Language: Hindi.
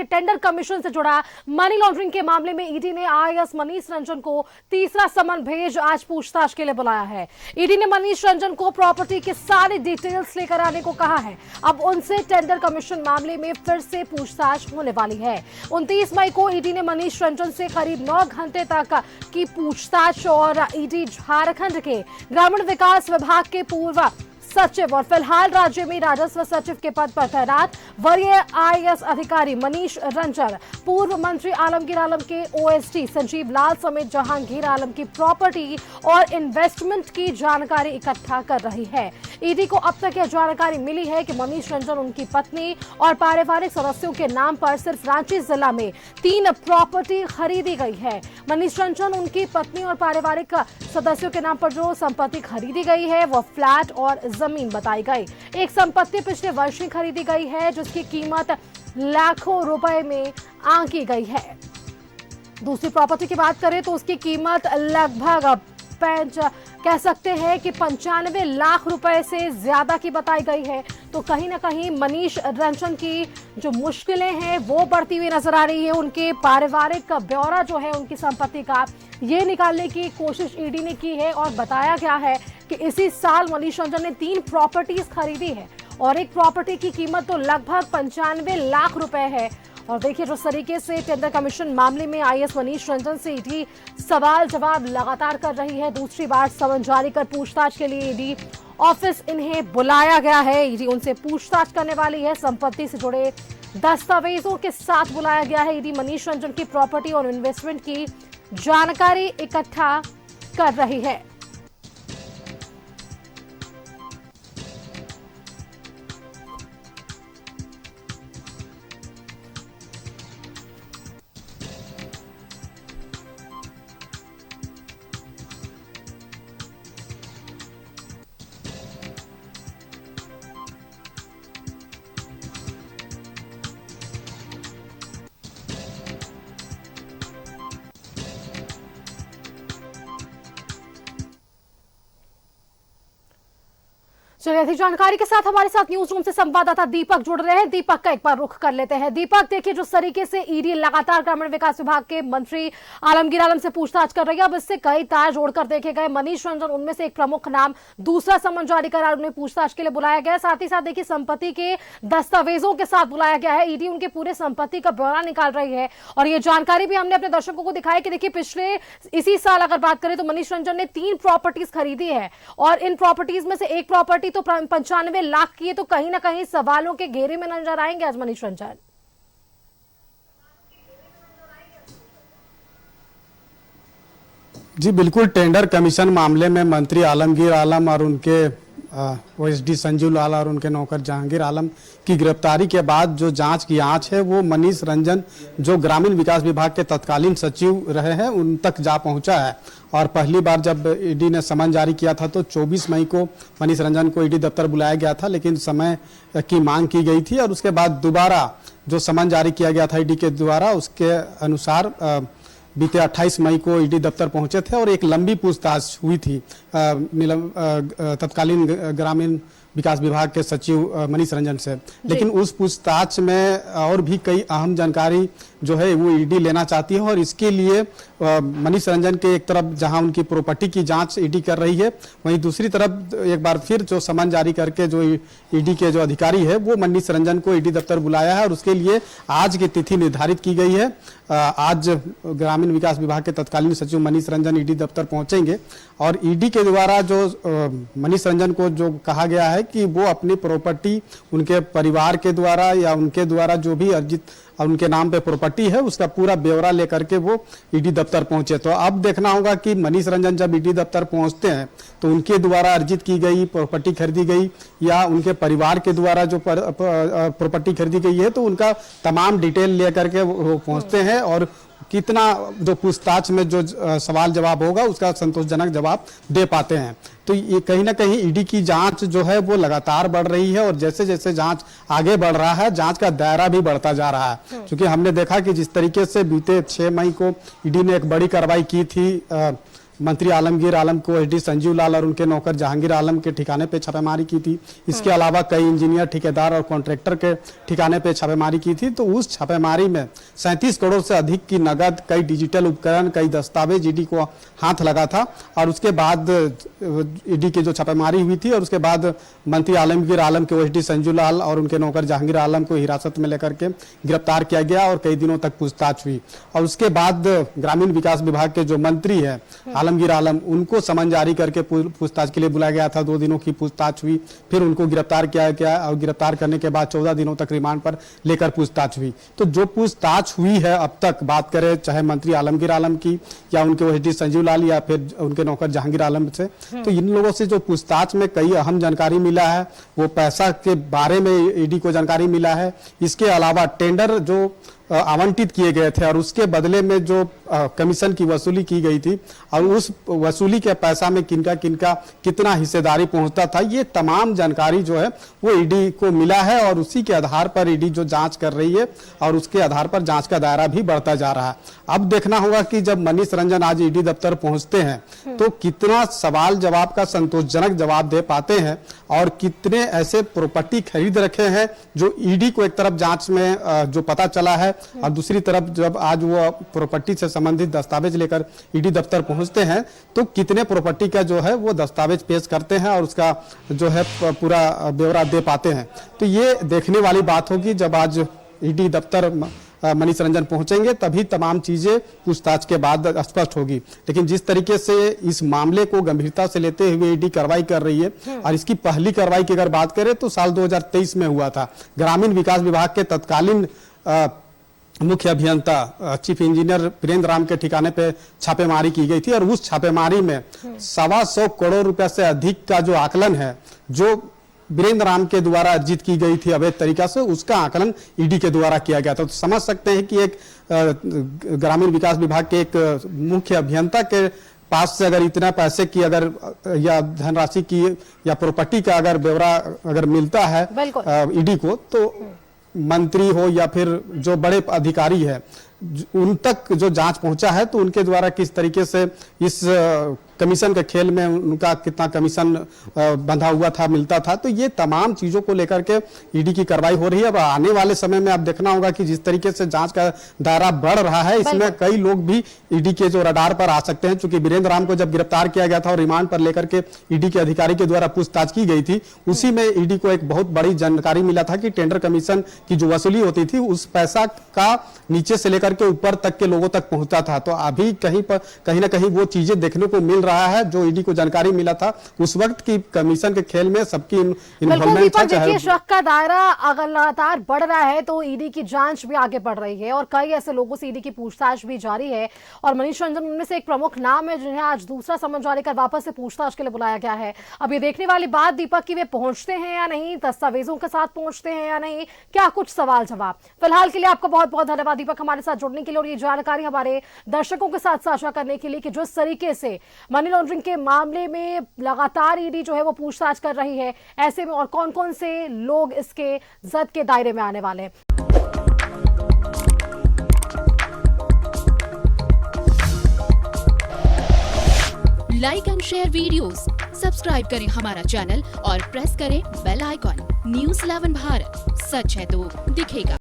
टेंडर कमीशन से जुड़ा मनी लॉन्ड्रिंग के मामले में ईडी ने आईएएस मनीष रंजन को तीसरा समन भेज आज पूछताछ के लिए बुलाया है। ईडी ने मनीष रंजन को प्रॉपर्टी के सारे डिटेल्स लेकर आने को कहा है। अब उनसे टेंडर कमीशन मामले में फिर से पूछताछ होने वाली है। 29 मई को ईडी ने मनीष रंजन से करीब 9 घंटे तक की पूछताछ और ईडी झारखंड के ग्रामीण विकास विभाग के पूर्व सचिव और फिलहाल राज्य में राजस्व सचिव के पद पर तैनात वरीय आईएएस अधिकारी मनीष रंजन, पूर्व मंत्री आलमगीर आलम के ओएसडी संजीव लाल समेत जहांगीर आलम की प्रॉपर्टी और इन्वेस्टमेंट की जानकारी इकट्ठा कर रही है। ईडी को अब तक यह जानकारी मिली है कि मनीष रंजन, उनकी पत्नी और पारिवारिक सदस्यों के नाम पर सिर्फ रांची जिला में 3 प्रॉपर्टी खरीदी गई है। मनीष रंजन, उनकी पत्नी और पारिवारिक सदस्यों के नाम पर जो संपत्ति खरीदी गई है वो फ्लैट और जमीन बताई गई। एक संपत्ति पिछले वर्ष ही खरीदी गई है जिसकी कीमत लाखों रुपए में आंकी गई है। दूसरी प्रॉपर्टी की बात करें तो उसकी कीमत लगभग कह सकते हैं कि 95 लाख रुपए से ज्यादा की बताई गई है। तो कहीं ना कहीं मनीष रंजन की जो मुश्किलें हैं वो बढ़ती हुई नजर आ रही है। उनके पारिवारिक ब्यौरा जो है उनकी संपत्ति का, ये निकालने की कोशिश ईडी ने की है और बताया गया है कि इसी साल मनीष रंजन ने 3 प्रॉपर्टीज खरीदी है और एक प्रॉपर्टी की कीमत तो लगभग 95 लाख रुपए है। और देखिए जिस तरीके से टेंडर कमीशन मामले में आईएएस मनीष रंजन से ईडी सवाल जवाब लगातार कर रही है। दूसरी बार समन जारी कर पूछताछ के लिए ईडी ऑफिस इन्हें बुलाया गया है। ईडी उनसे पूछताछ करने वाली है। संपत्ति से जुड़े दस्तावेजों के साथ बुलाया गया है। ईडी मनीष रंजन की प्रॉपर्टी और इन्वेस्टमेंट की जानकारी इकट्ठा कर रही है। चलिए अधिक जानकारी के साथ हमारे साथ न्यूज रूम से संवाददाता दीपक जुड़ रहे हैं। दीपक का एक बार रुख कर लेते हैं। दीपक, देखिए जिस तरीके से ईडी लगातार ग्रामीण विकास विभाग के मंत्री आलमगीर आलम से पूछताछ कर रही है, अब इससे कई तार जोड़कर देखे गए। मनीष रंजन उनमें से एक प्रमुख नाम, दूसरा समन जारी कर उन्हें पूछताछ के लिए बुलाया गया है। साथ ही साथ देखिए संपत्ति के दस्तावेजों के साथ बुलाया गया है। ईडी उनके पूरे संपत्ति का ब्यौरा निकाल रही है और ये जानकारी भी हमने अपने दर्शकों को दिखाई कि देखिए पिछले इसी साल अगर बात करें तो मनीष रंजन ने 3 प्रॉपर्टीज खरीदी है और इन प्रॉपर्टीज में से एक प्रॉपर्टी तो 95 लाख की है। तो कहीं ना कहीं सवालों के घेरे में नजर आएंगे आज मनीष रंजन। जी बिल्कुल, टेंडर कमीशन मामले में मंत्री आलमगीर आलम और उनके ओएसडी संजीव लाल और उनके नौकर जहांगीर आलम की गिरफ्तारी के बाद जो जांच की आंच है वो मनीष रंजन, जो ग्रामीण विकास विभाग के तत्कालीन सचिव रहे हैं, उन तक जा पहुंचा है। और पहली बार जब ईडी ने समन जारी किया था तो 24 मई को मनीष रंजन को ईडी दफ्तर बुलाया गया था, लेकिन समय की मांग की गई थी और उसके बाद दोबारा जो समन जारी किया गया था ईडी के द्वारा, उसके अनुसार बीते 28 मई को ईडी दफ्तर पहुंचे थे और एक लंबी पूछताछ हुई थी तत्कालीन ग्रामीण विकास विभाग के सचिव मनीष रंजन से। लेकिन उस पूछताछ में और भी कई अहम जानकारी जो है वो ईडी लेना चाहती है और इसके लिए मनीष रंजन के एक तरफ जहां उनकी प्रॉपर्टी की जांच ईडी कर रही है, वहीं दूसरी तरफ एक बार फिर जो समन जारी करके जो ईडी के जो अधिकारी है वो मनीष रंजन को ईडी दफ्तर बुलाया है और उसके लिए आज की तिथि निर्धारित की गई है। आज ग्रामीण विकास विभाग के तत्कालीन सचिव मनीष रंजन ईडी दफ्तर पहुंचेंगे और ईडी के द्वारा जो मनीष रंजन को जो कहा गया है कि वो अपनी प्रॉपर्टी उनके परिवार के द्वारा या उनके द्वारा जो भी अर्जित उनके नाम पे प्रॉपर्टी है उसका पूरा ब्यौरा लेकर के वो ईडी दफ्तर पहुंचे। तो अब देखना होगा कि मनीष रंजन जब ईडी दफ्तर पहुंचते हैं तो उनके द्वारा अर्जित की गई प्रॉपर्टी खरीदी गई या उनके परिवार के द्वारा जो प्रॉपर्टी खरीदी गई है तो उनका तमाम डिटेल लेकर के वो पहुंचते हैं और कितना जो पूछताछ में जो सवाल जवाब होगा उसका संतोषजनक जवाब दे पाते हैं। तो ये कहीं ना कहीं ईडी की जांच जो है वो लगातार बढ़ रही है और जैसे जैसे जांच आगे बढ़ रहा है जांच का दायरा भी बढ़ता जा रहा है। क्योंकि हमने देखा कि जिस तरीके से बीते 6 मई को ईडी ने एक बड़ी कार्रवाई की थी मंत्री आलमगीर आलम को एसडी संजीव लाल और उनके नौकर जहांगीर आलम के ठिकाने पे छापेमारी की थी। इसके अलावा कई इंजीनियर, ठेकेदार और कॉन्ट्रैक्टर के ठिकाने पे छापेमारी की थी। तो उस छापेमारी में 37 करोड़ से अधिक की नगद, कई डिजिटल उपकरण, कई दस्तावेज ईडी को हाथ लगा था। और उसके बाद ईडी की जो छापेमारी हुई थी और उसके बाद मंत्री आलमगीर आलम के एसडी संजीव लाल और उनके नौकर जहांगीर आलम को हिरासत में लेकर के गिरफ्तार किया गया और कई दिनों तक पूछताछ हुई। और उसके बाद ग्रामीण विकास विभाग के जो मंत्री है आलमगीर आलम, उनको समन जारी करके पूछताछ के लिए बुलाया गया था। 2 दिनों की पूछताछ हुई, फिर उनको गिरफ्तार किया गया और गिरफ्तार करने के बाद 14 दिनों तक रिमांड पर लेकर पूछताछ हुई। तो जो पूछताछ हुई है अब तक, बात करें चाहे मंत्री आलमगीर आलम की या उनके एसडी संजीव लाल या फिर उनके नौकर जहांगीर आलम से, तो इन लोगों से जो पूछताछ में कई अहम जानकारी मिला है, वो पैसा के बारे में ईडी को जानकारी मिला है। इसके अलावा टेंडर जो आवंटित किए गए थे और उसके बदले में जो कमीशन की वसूली की गई थी और उस वसूली के पैसा में किनका किनका कितना हिस्सेदारी पहुंचता था, ये तमाम जानकारी जो है वो ईडी को मिला है। और उसी के आधार पर ईडी जो जांच कर रही है और उसके आधार पर जांच का दायरा भी बढ़ता जा रहा है। अब देखना होगा कि जब मनीष रंजन आज ईडी दफ्तर पहुंचते हैं तो कितना सवाल जवाब का संतोषजनक जवाब दे पाते हैं और कितने ऐसे प्रॉपर्टी खरीद रखे हैं जो ईडी को एक तरफ जांच में जो पता चला है और दूसरी तरफ जब आज वो प्रॉपर्टी से संबंधित दस्तावेज लेकर ईडी दफ्तर पहुंचते हैं तो कितने प्रॉपर्टी का जो है वो दस्तावेज पेश करते हैं और उसका जो है पूरा ब्यौरा दे पाते हैं। तो ये देखने वाली बात होगी जब आज ईडी दफ्तर मनीष रंजन पहुंचेंगे, तभी तमाम चीजें पूछताछ के बाद स्पष्ट होगी। लेकिन जिस तरीके से इस मामले को गंभीरता से लेते हुए ईडी कार्रवाई कर रही है और इसकी पहली कार्रवाई की अगर बात करें तो साल 2023 में हुआ था। ग्रामीण विकास विभाग के तत्कालीन मुख्य अभियंता चीफ इंजीनियर वीरेंद्र राम के ठिकाने पे छापेमारी की गई थी और उस छापेमारी में 125 करोड़ रुपए से अधिक का जो आकलन है, जो वीरेंद्र राम के द्वारा अर्जित की गई थी अवैध तरीका से, उसका आकलन ईडी के द्वारा किया गया था। तो समझ सकते हैं कि एक ग्रामीण विकास विभाग के एक मुख्य अभियंता के पास से अगर इतना पैसे की अगर या धनराशि की या प्रॉपर्टी का अगर ब्यौरा अगर मिलता है ईडी को, तो मंत्री हो या फिर जो बड़े अधिकारी है उन तक जो जांच पहुंचा है तो उनके द्वारा किस तरीके से इस कमीशन के खेल में उनका कितना कमीशन बंधा हुआ था, मिलता था, तो ये तमाम चीजों को लेकर के ईडी की कार्रवाई हो रही है। अब आने वाले समय में आप देखना होगा कि जिस तरीके से जांच का दायरा बढ़ रहा है, इसमें कई लोग भी ईडी के जो रडार पर आ सकते हैं। चूंकि वीरेंद्र राम को जब गिरफ्तार किया गया था और रिमांड पर लेकर के ईडी के अधिकारी के द्वारा पूछताछ की गई थी, उसी में ईडी को एक बहुत बड़ी जानकारी मिला था कि टेंडर कमीशन की जो वसूली होती थी उस पैसा का नीचे से लेकर के ऊपर तक के लोगों तक पहुंचता था। तो अभी कहीं ना कहीं वो चीजें देखने को मिल रहा है जो ईडी को जानकारी मिला था उस वक्त की कमीशन के खेल में सबकी इन्वॉल्वमेंट था। देखिए, शक का दायरा अगर लगातार बढ़ रहा है तो ईडी की जांच भी आगे बढ़ रही है और कई ऐसे लोगों से ईडी की पूछताछ भी जारी है और मनीष रंजन उनमें से एक प्रमुख नाम है जिन्हें आज दूसरा समन जारी कर वापस से पूछताछ के लिए बुलाया गया है। अब ये देखने वाली बात दीपक की वे पहुंचते हैं या नहीं, दस्तावेजों के साथ पहुंचते हैं या नहीं, क्या कुछ सवाल जवाब। फिलहाल के लिए आपका बहुत बहुत धन्यवाद दीपक, हमारे साथ जुड़ने के लिए और ये जानकारी हमारे दर्शकों के साथ साझा करने के लिए कि जिस तरीके से मनी लॉन्ड्रिंग के मामले में लगातार ईडी जो है वो पूछताछ कर रही है, ऐसे में और कौन कौन से लोग इसके जद के दायरे में आने वाले हैं। Like and share videos, subscribe करें हमारा चैनल और प्रेस करें बेल आइकॉन। न्यूज़ 11 भारत, सच है तो दिखेगा।